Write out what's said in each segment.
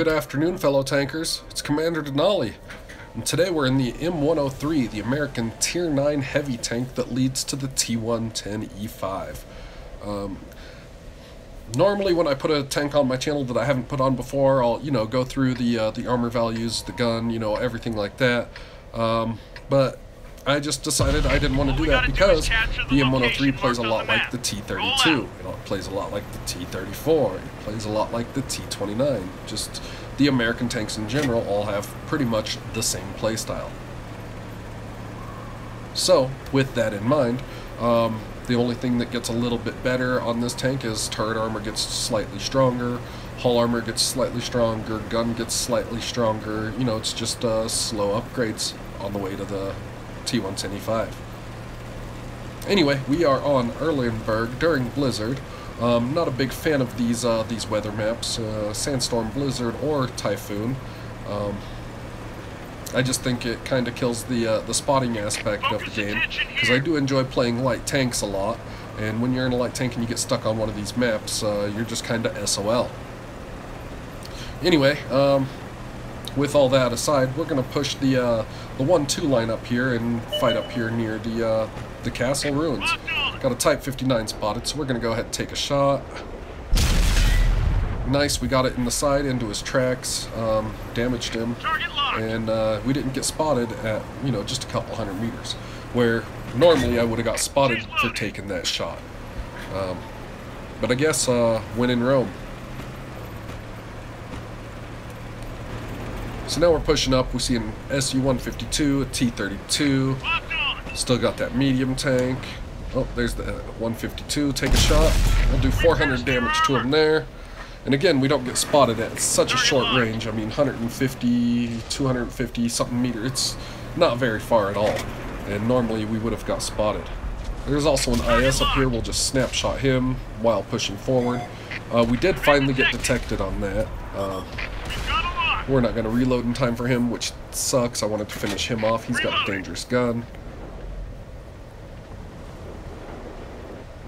Good afternoon, fellow tankers. It's Commander Denalii, and today we're in the M-103, the American Tier 9 heavy tank that leads to the T110E5. Normally when I put a tank on my channel that I haven't put on before, I'll, go through the armor values, the gun, everything like that. But I just decided I didn't want to do that because the M103 plays a lot like the T32. It plays a lot like the T34. It plays a lot like the T29. Just the American tanks in general all have pretty much the same playstyle. So, with that in mind, the only thing that gets a little bit better on this tank is turret armor gets slightly stronger, hull armor gets slightly stronger, gun gets slightly stronger. It's just slow upgrades on the way to the T110E5. Anyway, we are on Erlenberg during Blizzard. Not a big fan of these weather maps, Sandstorm, Blizzard, or Typhoon. I just think it kind of kills the spotting aspect of the game, because I do enjoy playing light tanks a lot, and when you're in a light tank and you get stuck on one of these maps, you're just kind of SOL. Anyway, with all that aside, we're going to push the 1-2 line up here and fight up here near the castle ruins. Got a Type 59 spotted, so we're going to go ahead and take a shot. Nice, we got it in the side into his tracks, damaged him, and we didn't get spotted at, just a couple hundred meters, where normally I would have got spotted for taking that shot. But I guess, when in Rome. So now we're pushing up. We see an SU-152, a T-32. Still got that medium tank. Oh, there's the 152. Take a shot. We'll do 400 damage to him there. And again, we don't get spotted at such a short range. I mean, 150, 250 something meter. It's not very far at all. And normally we would have got spotted. There's also an IS up here. We'll just snapshot him while pushing forward. We did finally get detected on that. We're not going to reload in time for him, which sucks. I wanted to finish him off. He's got a dangerous gun.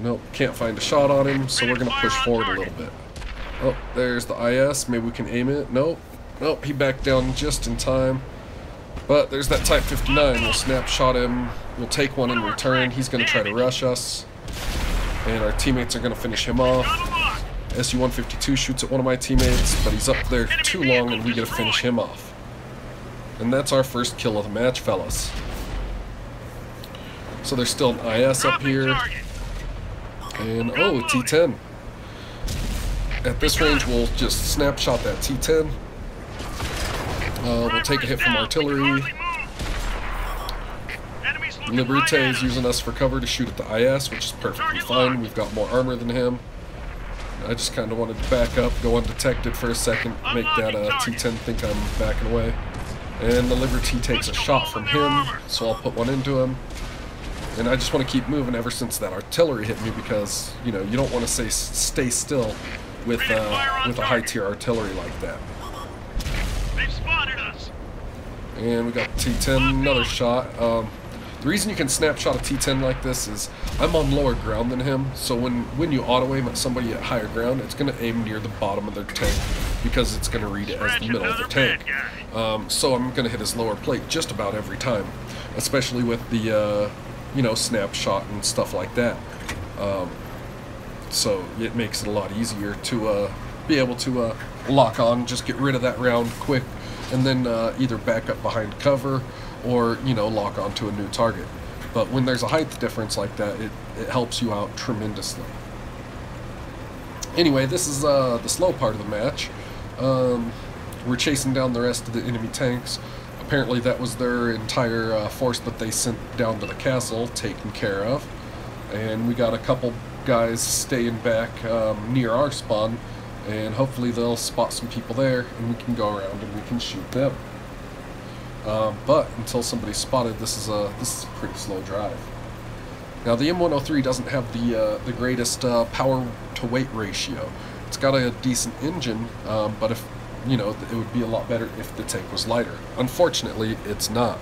Nope, can't find a shot on him, so we're going to push forward a little bit. Oh, there's the IS. Maybe we can aim it. Nope. Nope, he backed down just in time. But there's that Type 59. We'll snapshot him. We'll take one in return. He's going to try to rush us. And our teammates are going to finish him off. SU-152 shoots at one of my teammates, but he's up there too long and we get to finish him off. And that's our first kill of the match, fellas. So there's still an IS up here. And, oh, T-10. At this range, we'll just snapshot that T-10. We'll take a hit from artillery. Liberté is using us for cover to shoot at the IS, which is perfectly fine. We've got more armor than him. I just kind of wanted to back up, go undetected for a second, make that T-10 think I'm backing away. And the Liberty takes a shot from him, so I'll put one into him. And I just want to keep moving ever since that artillery hit me, because, you don't want to stay still with a high-tier artillery like that. They've spotted us. And we got T-10, another shot. The reason you can snapshot a T-10 like this is I'm on lower ground than him, so when you auto-aim at somebody at higher ground, it's going to aim near the bottom of their tank because it's going to read it as the middle of the tank. So I'm going to hit his lower plate just about every time, especially with the, snapshot and stuff like that. So it makes it a lot easier to be able to lock on, just get rid of that round quick, and then either back up behind cover or, lock onto a new target. But when there's a height difference like that, it helps you out tremendously. Anyway, this is the slow part of the match. We're chasing down the rest of the enemy tanks. Apparently that was their entire force that they sent down to the castle, taken care of. And we got a couple guys staying back near our spawn, and hopefully they'll spot some people there, and we can go around and we can shoot them. But until somebody's spotted, this is a pretty slow drive. Now the M103 doesn't have the greatest power to weight ratio. It's got a decent engine, but if it would be a lot better if the tank was lighter. Unfortunately, it's not.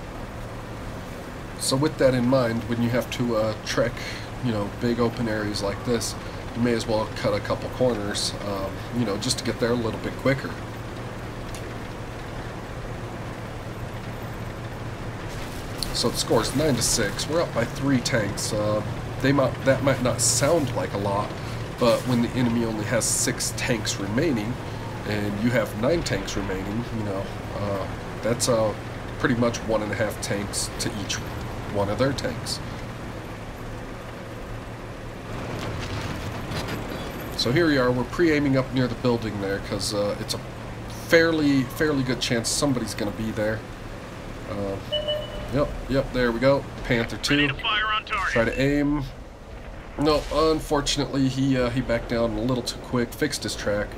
So with that in mind, when you have to trek, big open areas like this, you may as well cut a couple corners, just to get there a little bit quicker. So the score is 9-6. We're up by 3 tanks. That might not sound like a lot, but when the enemy only has 6 tanks remaining, and you have 9 tanks remaining, you know, that's pretty much 1.5 tanks to each one of their tanks. So here we are. We're pre-aiming up near the building there because it's a fairly good chance somebody's going to be there. Yep, there we go. Panther 2. Try to aim. No, unfortunately, he backed down a little too quick, fixed his track.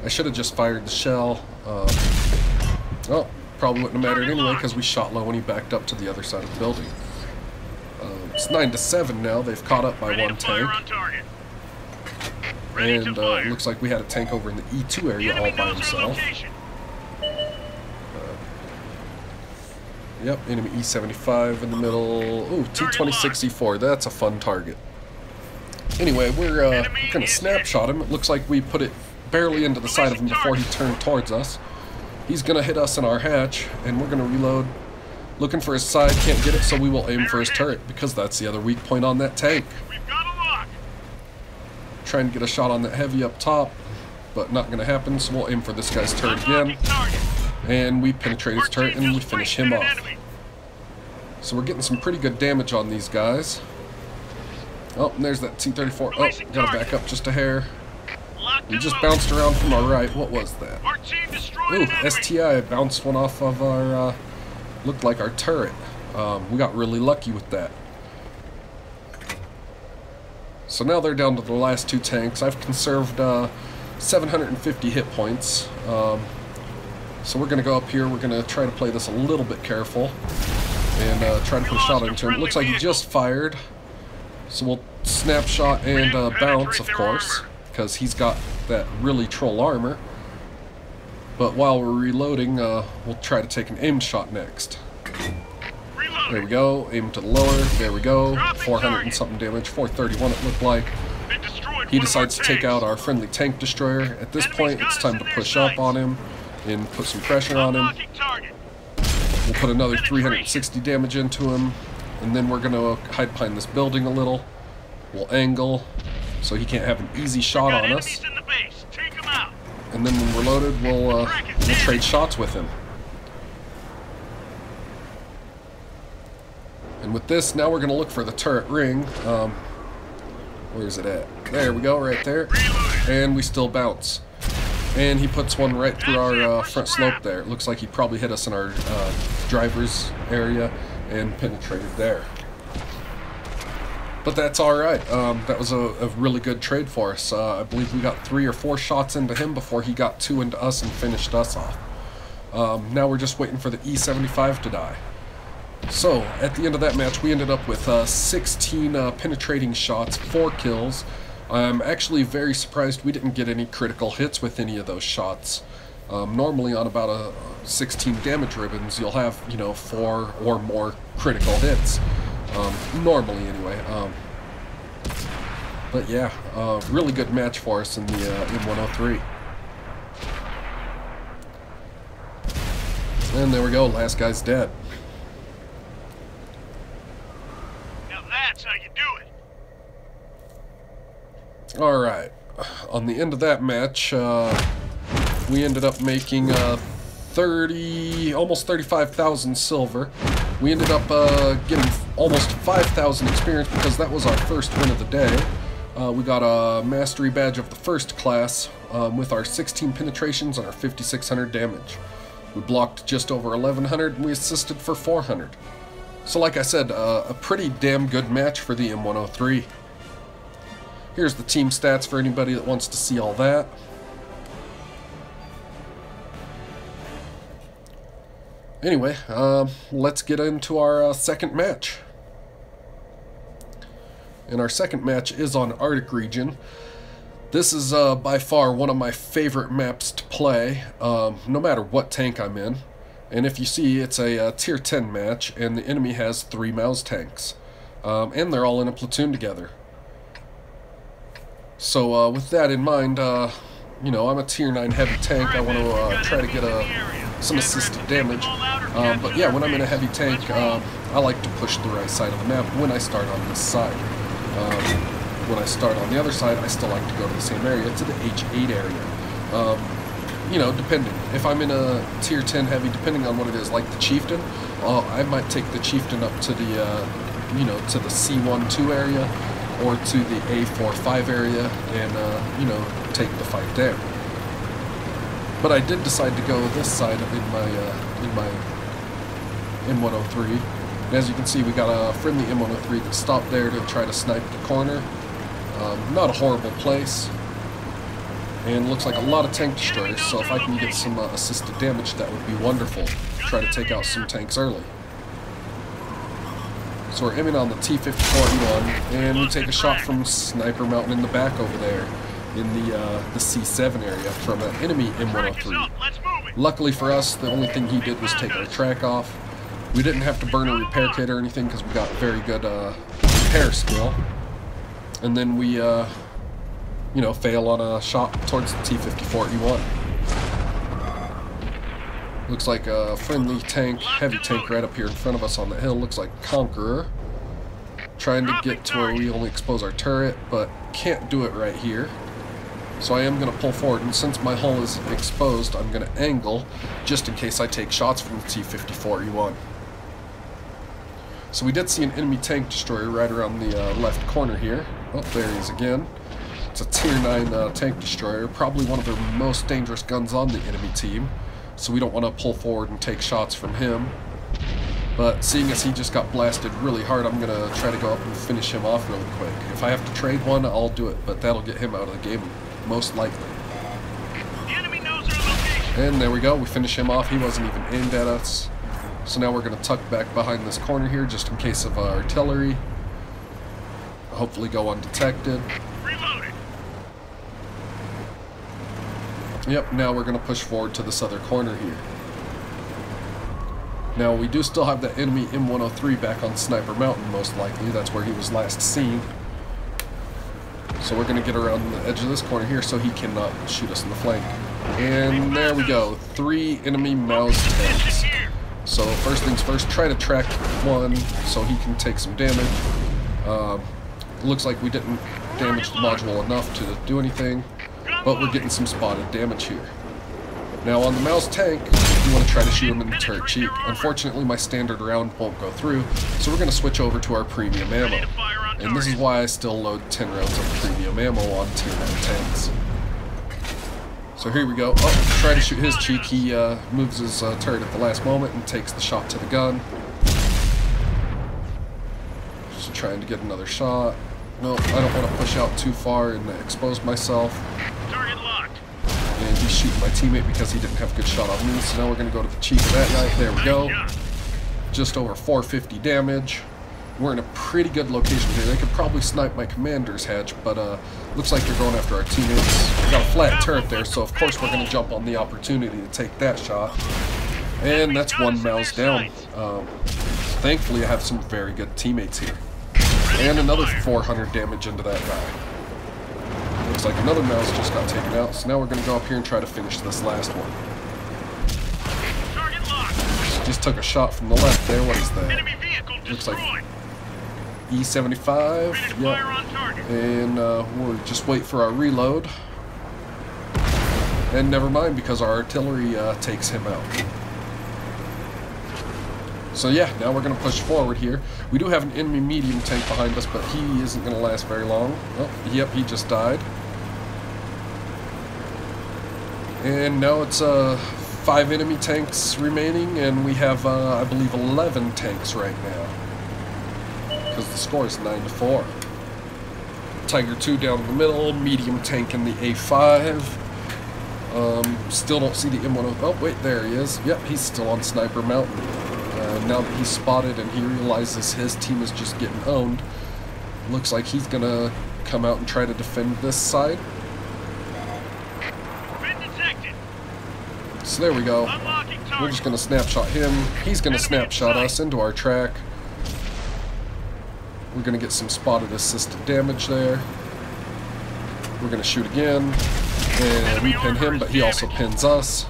I should have just fired the shell. Oh, probably wouldn't have mattered anyway because we shot low when he backed up to the other side of the building. It's 9-7 now. They've caught up by 1 tank. And it looks like we had a tank over in the E2 area all by himself. Yep, enemy E75 in the middle. Ooh, T-2064. That's a fun target. Anyway, we're going to snapshot him. It looks like we put it barely into the side of him before he turned towards us. He's going to hit us in our hatch, and we're going to reload. Looking for his side, can't get it, so we will aim for his turret, because that's the other weak point on that tank. Trying to get a shot on that heavy up top, but not going to happen, so we'll aim for this guy's turret again. And we penetrate his turret, and we finish him off. So we're getting some pretty good damage on these guys. Oh, and there's that T-34. Oh, gotta back up just a hair. We just bounced around from our right. What was that? Ooh, STI bounced one off of our, looked like our turret. We got really lucky with that. So now they're down to the last 2 tanks. I've conserved 750 hit points. So we're going to go up here. We're going to try to play this a little bit careful. And try to put a shot into him. It looks like he just fired. So we'll snapshot and bounce, of course, because he's got that really troll armor. But while we're reloading, we'll try to take an aim shot next. There we go. Aim to the lower. There we go. 400 and something damage. 431 it looked like. He decides to take out our friendly tank destroyer. At this point, it's time to push up on him and put some pressure on him. We'll put another 360 damage into him. And then we're going to hide behind this building a little. We'll angle so he can't have an easy shot on us. And then when we're loaded, we'll trade shots with him. And with this, now we're going to look for the turret ring. Where is it at? There we go, right there. And we still bounce. And he puts one right through our front slope there. It looks like he probably hit us in our driver's area and penetrated there. But that's alright. That was a really good trade for us. I believe we got 3 or 4 shots into him before he got 2 into us and finished us off. Now we're just waiting for the E75 to die. So, at the end of that match, we ended up with 16 penetrating shots, 4 kills. I'm actually very surprised we didn't get any critical hits with any of those shots. Normally on about 16 damage ribbons, you'll have, you know, 4 or more critical hits. Normally, anyway. But yeah, really good match for us in the M-103. And there we go, last guy's dead. That's how you do it. Alright, on the end of that match, we ended up making almost 35,000 silver. We ended up getting almost 5,000 experience because that was our first win of the day. We got a mastery badge of the first class with our 16 penetrations and our 5,600 damage. We blocked just over 1,100 and we assisted for 400. So like I said, a pretty damn good match for the M-103. Here's the team stats for anybody that wants to see all that. Anyway, let's get into our second match. And our second match is on Arctic region. This is by far one of my favorite maps to play, no matter what tank I'm in. And if you see, it's a tier 10 match, and the enemy has 3 Mouse tanks. And they're all in a platoon together. So with that in mind, you know, I'm a tier 9 heavy tank. I want to try to get some assisted damage. But yeah, when I'm in a heavy tank, I like to push the right side of the map when I start on this side. When I start on the other side, I still like to go to the same area, to the H8 area. You know, depending. If I'm in a tier 10 heavy, depending on what it is, like the Chieftain, I might take the Chieftain up to the, you know, to the C1-2 area, or to the A4-5 area, and, you know, take the fight there. But I did decide to go this side in my M-103. And as you can see, we got a friendly M-103 that stopped there to try to snipe the corner. Not a horrible place. And looks like a lot of tank destroyers, so if I can get some assisted damage, that would be wonderful. Try to take out some tanks early. So we're aiming on the T-54E1, and we take a shot from Sniper Mountain in the back over there, in the C7 area, from an enemy M103. Luckily for us, the only thing he did was take our track off. We didn't have to burn a repair kit or anything, because we got very good repair skill. And then we, you know, fail on a shot towards the T-54E1. Looks like a friendly tank, heavy tank right up here in front of us on the hill. Looks like Conqueror. Trying to get to where we only expose our turret, but can't do it right here. So I am going to pull forward, and since my hull is exposed, I'm going to angle, just in case I take shots from the T-54E1. So we did see an enemy tank destroyer right around the left corner here. Oh, there he is again. It's a tier 9 tank destroyer, probably one of the most dangerous guns on the enemy team. So we don't want to pull forward and take shots from him. But seeing as he just got blasted really hard, I'm going to try to go up and finish him off really quick. If I have to trade one, I'll do it, but that'll get him out of the game, most likely. The enemy knows our location. And there we go, we finish him off. He wasn't even aimed at us. So now we're going to tuck back behind this corner here, just in case of artillery. Hopefully go undetected. Reloaded. Yep, now we're going to push forward to this other corner here. Now, we do still have the enemy M-103 back on Sniper Mountain, most likely. That's where he was last seen. So we're going to get around the edge of this corner here so he cannot shoot us in the flank. And there we go. 3 enemy Maus tanks. So first things first, try to track one so he can take some damage. Looks like we didn't damage the module enough to do anything, but we're getting some spotted damage here. Now on the Maus tank, you want to try to shoot him in the turret cheek. Unfortunately, my standard round won't go through, so we're going to switch over to our premium ammo. And this is why I still load 10 rounds of premium ammo on tier 9 tanks. So here we go. Oh, try to shoot his cheek. He moves his turret at the last moment and takes the shot to the gun. Just trying to get another shot. Nope, I don't want to push out too far and expose myself. Target locked. And he's shooting my teammate because he didn't have a good shot on me. So now we're going to go to the cheek of that guy. There we go. Just over 450 damage. We're in a pretty good location here. They could probably snipe my commander's hatch, but looks like they're going after our teammates. We got a flat turret there, so of course we're going to jump on the opportunity to take that shot. And that's 1 Maus down. Thankfully, I have some very good teammates here. And another 400 damage into that guy. Looks like another Maus just got taken out, so now we're going to go up here and try to finish this last one. Just took a shot from the left there. What is that? Looks like E75. Yep. And we'll just wait for our reload. And never mind, because our artillery takes him out. So yeah, now we're going to push forward here. We do have an enemy medium tank behind us, but he isn't going to last very long. Oh, yep, he just died. And now it's 5 enemy tanks remaining, and we have, I believe, 11 tanks right now. Because the score is 9-4. Tiger 2 down in the middle, medium tank in the A5. Still don't see the M103. Oh, wait, there he is. Yep, he's still on Sniper Mountain. Now that he's spotted and he realizes his team is just getting owned, looks like he's going to come out and try to defend this side. So there we go. We're just going to snapshot him. He's going to snapshot us into our track. We're going to get some spotted assisted damage there. We're going to shoot again. And we pin him, but he also pins us.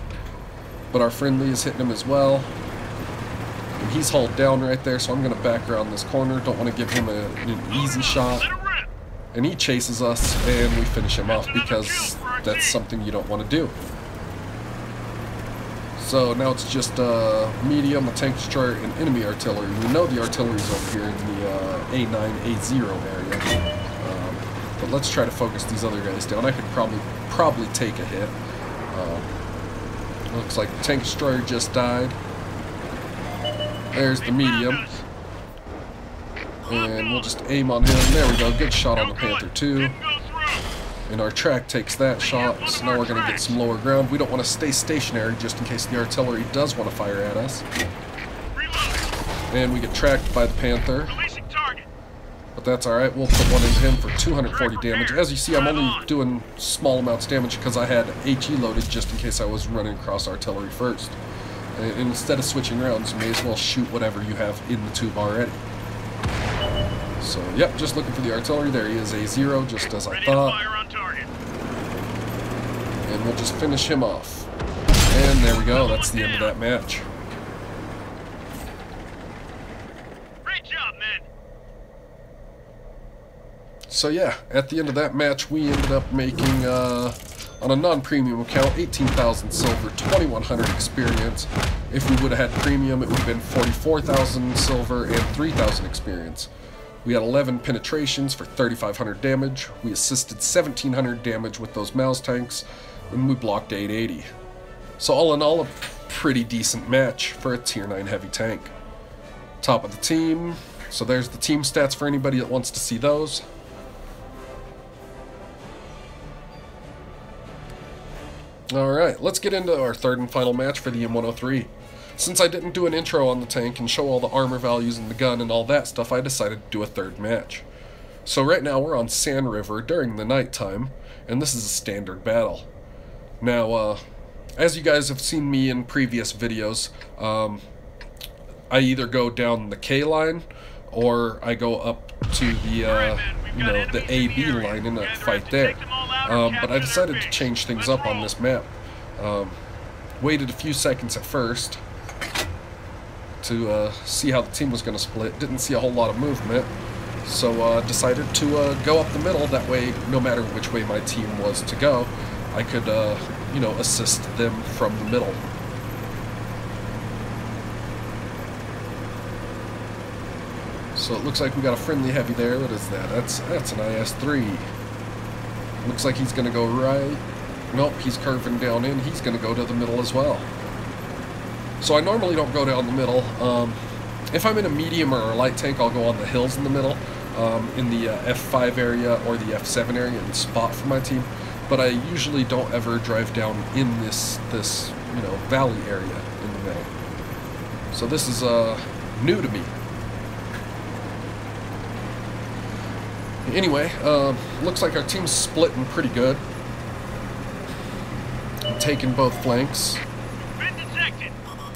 But our friendly is hitting him as well. He's hauled down right there, so I'm going to back around this corner. Don't want to give him an easy shot. And he chases us, and we finish him off because that's something you don't want to do. So now it's just medium, a tank destroyer, and enemy artillery. We know the artillery's over here in the A9, A0 area. But let's try to focus these other guys down. I could probably take a hit. Looks like the tank destroyer just died. There's the medium. And we'll just aim on him. There we go. Good shot on the Panther 2. And our track takes that shot. So now we're going to get some lower ground. We don't want to stay stationary just in case the artillery does want to fire at us. And we get tracked by the Panther. But that's alright. We'll put one into him for 240 damage. As you see, I'm only doing small amounts of damage because I had HE loaded just in case I was running across artillery first. And instead of switching rounds, you may as well shoot whatever you have in the tube already. So, yep, just looking for the artillery. There he is, A0, just as I thought. And we'll just finish him off. And there we go, that's the end of that match. Great job, man. So yeah, at the end of that match, we ended up making, on a non-premium account, 18,000 silver, 2,100 experience. If we would have had premium, it would have been 44,000 silver and 3,000 experience. We had 11 penetrations for 3,500 damage. We assisted 1,700 damage with those mouse tanks, and we blocked 880. So all in all, a pretty decent match for a tier 9 heavy tank. Top of the team. So there's the team stats for anybody that wants to see those. Alright, let's get into our third and final match for the M-103. Since I didn't do an intro on the tank and show all the armor values and the gun and all that stuff, I decided to do a third match. So right now we're on Sand River during the night time, and this is a standard battle. Now, as you guys have seen me in previous videos, I either go down the K line, or I go up to the, the AB line in a fight there. But I decided to change things up on this map. Waited a few seconds at first to see how the team was going to split. Didn't see a whole lot of movement, so decided to go up the middle. That way, no matter which way my team was to go, I could, assist them from the middle. So it looks like we got a friendly heavy there. What is that? That's an IS-3. Looks like he's going to go right. Nope, he's curving down in. He's going to go to the middle as well. So I normally don't go down the middle. If I'm in a medium or a light tank, I'll go on the hills in the middle, in the F5 area or the F7 area and spot for my team. But I usually don't ever drive down in this valley area in the middle. So this is new to me. Anyway, looks like our team's splitting pretty good. I'm taking both flanks.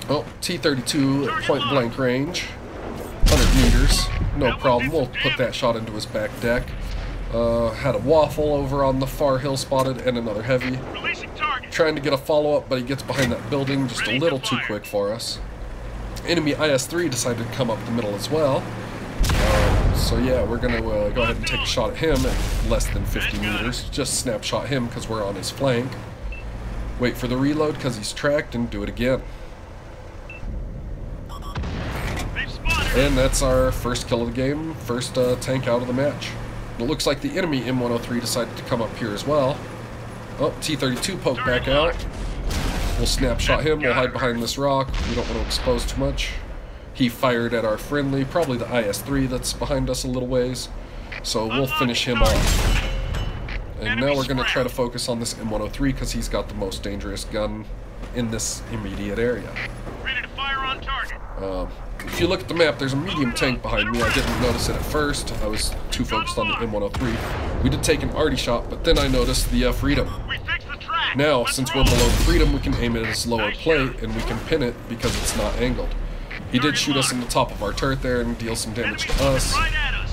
Oh, T-32 at point blank range. 100 meters. No problem. We'll put that shot into his back deck. Had a waffle over on the far hill spotted and another heavy. Trying to get a follow-up, but he gets behind that building just a little too quick for us. Enemy IS-3 decided to come up the middle as well. So yeah, we're going to go ahead and take a shot at him at less than 50 meters. Just snapshot him because we're on his flank. Wait for the reload because he's tracked and do it again. And that's our first kill of the game, first tank out of the match. It looks like the enemy M-103 decided to come up here as well. Oh, T-32 poked back out. We'll snapshot him, we'll hide behind this rock. We don't want to expose too much. He fired at our friendly, probably the IS-3 that's behind us a little ways. So we'll finish him off. And now we're going to try to focus on this M-103 because he's got the most dangerous gun in this immediate area. Ready to fire on target. If you look at the map, there's a medium tank behind me. I didn't notice it at first. I was too focused on the M-103. We did take an arty shot, but then I noticed the Freedom. Now, since we're below the Freedom, we can aim at its lower plate, and we can pin it because it's not angled. He did shoot us in the top of our turret there and deal some damage to us.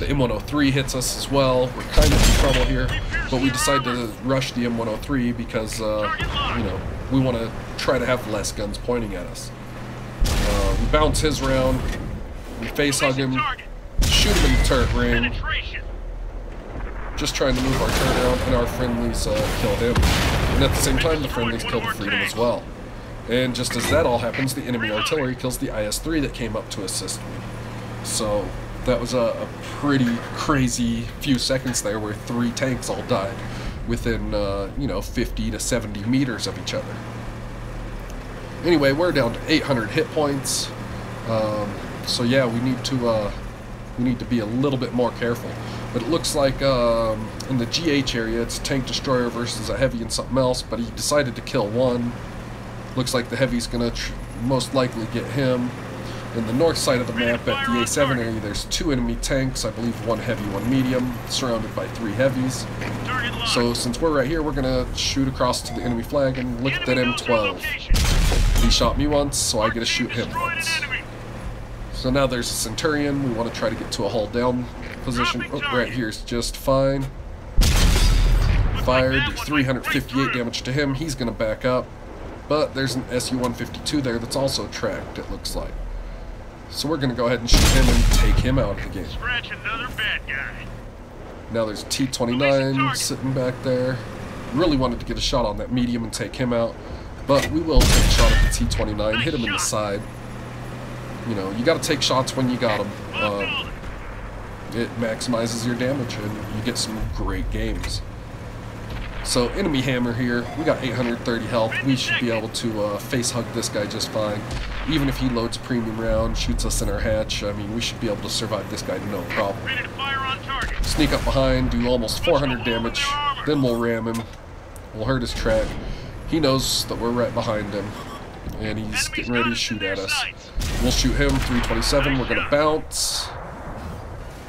The M-103 hits us as well. We're kind of in trouble here, but we decided to rush the M-103 because, we want to try to have less guns pointing at us. We bounce his round, We face hug him, shoot him in the turret ring, just trying to move our turret around, and our friendlies kill him. And at the same time, the friendlies kill the Freedom as well. And just as that all happens, the enemy artillery kills the IS-3 that came up to assist me. So that was a pretty crazy few seconds there where 3 tanks all died within, 50 to 70 meters of each other. Anyway, we're down to 800 hit points. So yeah, we need to be a little bit more careful. But it looks like in the GH area, it's a tank destroyer versus a heavy and something else, but he decided to kill one. Looks like the heavy's going to most likely get him. In the north side of the map, at the A7 area, there's 2 enemy tanks, I believe 1 heavy, 1 medium, surrounded by 3 heavies. So since we're right here, we're going to shoot across to the enemy flag and look at that M12. He shot me once, so I get to shoot him once. So now there's a Centurion. We want to try to get to a hull down position. Oh, right here is just fine. Fired, 358 damage to him. He's going to back up. But there's an Su-152 there that's also tracked, it looks like. So we're going to go ahead and shoot him and take him out of the game. Scratch another bad guy. Now there's a T-29 sitting back there. Really wanted to get a shot on that medium and take him out. But we will take a shot at the T-29, hit him in the side. You know, you got to take shots when you got them. It maximizes your damage and you get some great games. So, enemy hammer here. We got 830 health. We should be able to face hug this guy just fine. Even if he loads a premium round, shoots us in our hatch, I mean, we should be able to survive this guy no problem. Ready to fire on target. Sneak up behind, do almost 400 damage. Then we'll ram him. We'll hurt his track. He knows that we're right behind him. And he's getting ready to shoot at us. We'll shoot him, 327. We're going to bounce.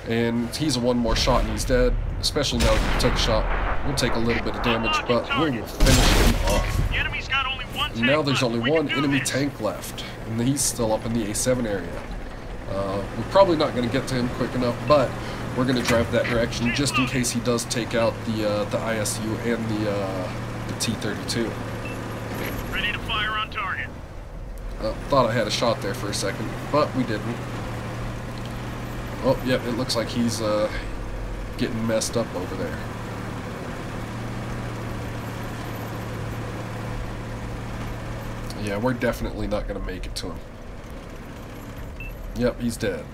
And he's a 1 more shot and he's dead. Especially now that we took a shot. We'll take a little bit of damage, but we will finish him off. And now there's only 1 enemy tank left, and he's still up in the A7 area. We're probably not going to get to him quick enough, but we're going to drive that direction just in case he does take out the ISU and the T-32. Ready to fire on target. Thought I had a shot there for a second, but we didn't. Oh, yep, it looks like he's getting messed up over there. Yeah, we're definitely not going to make it to him. Yep, he's dead.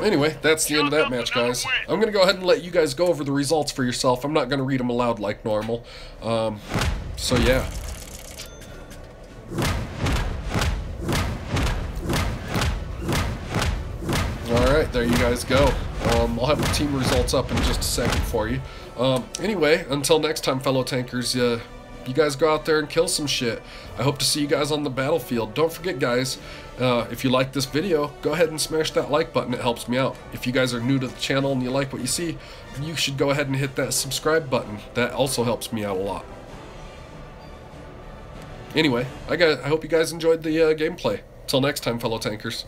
Anyway, that's the end of that match, guys. I'm going to go ahead and let you guys go over the results for yourself. I'm not going to read them aloud like normal. So, yeah. Alright, there you guys go. I'll have the team results up in just a second for you. Anyway, until next time, fellow tankers, you guys go out there and kill some shit. I hope to see you guys on the battlefield. Don't forget, guys, if you like this video, go ahead and smash that like button. It helps me out. If you guys are new to the channel and you like what you see, you should go ahead and hit that subscribe button. That also helps me out a lot. Anyway, I hope you guys enjoyed the gameplay. Till next time, fellow tankers.